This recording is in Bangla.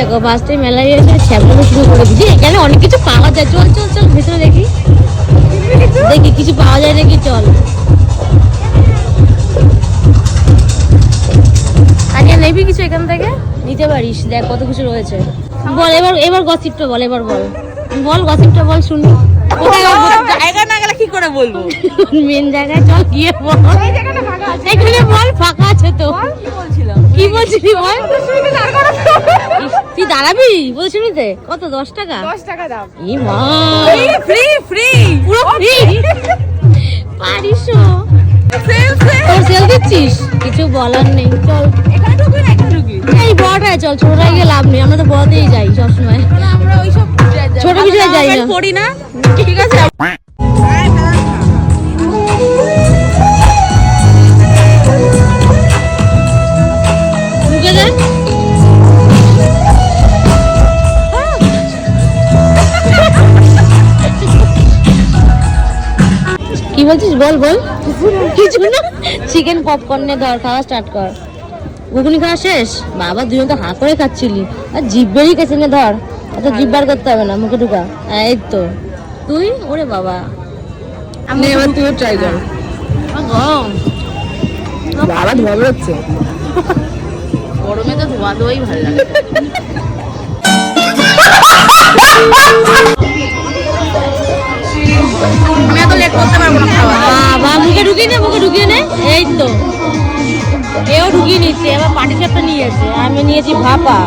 দেখো ফার্স্টে মেলায় এসে ছ্যাবলানো শুরু করে দিচ্ছি। এখানে অনেক কিছু পাওয়া যায়, চল চল চল ভেতরে দেখি দেখি কিছু পাওয়া যায় নাকি, চল। আজকে নেবি কিছু এখান থেকে নিতে পারিস, দেখ কত কিছু রয়েছে। বল এবার গসিপটা বল, এবার বল গসিপটা বল শুনি। জায়গা না গেলে কি করে বলবো? মেন জায়গায় চল গিয়ে বল, এখানে বল ফাঁকা আছে তো। কি বলছিলি বল? তুই দাঁড়াবি বলছিলিতে কত? 10 টাকা? 10 টাকা দাম। ই মা, ফ্রি ফ্রি পুরো ফ্রি পারিস? তোর সেল দিচ্ছিস? কিছু বলার নেই, চল এখানে ঢুকবি না, এখানে ঢুকবি। এই বড়টায় চল, ছোটটায় গিয়ে লাভ নেই, আমরা তো বড়তেই যাই সবসময়, আমরা ওইসব ছোট বিষয়ে যাই না। পড়ি না, ঠিক আছে। ঢুকে দেখ। কি বলছিস বল বল। কিছু না, চিকেন পপকর্ন নিয়ে ধর, খাওয়া স্টার্ট কর। ঘুগনি খাওয়া শেষ? বাবা দুজন তো হাঁ করে খাচ্ছিলি, আর জিভ বেরিয়ে গেছে, নে ধর। এত জিভ বার করতে হবে না, মুখে ঢুকা। এই তো তুই, ওরে বাবা। আমি এবার তুইও ট্রাই কর। বাবা ধোয়া বেরোচ্ছে। গরমে তো ধোয়া ধোয়াই ভালো লাগে। আমি এত লেট করতে পারবো না খাওয়া। বাবা মুখে ঢুকিয়ে নে। এই তো এও ঢুকিয়ে নিচ্ছে, এবার পাটি চাপটা নিয়েছে, আমি নিয়েছি ভাপা।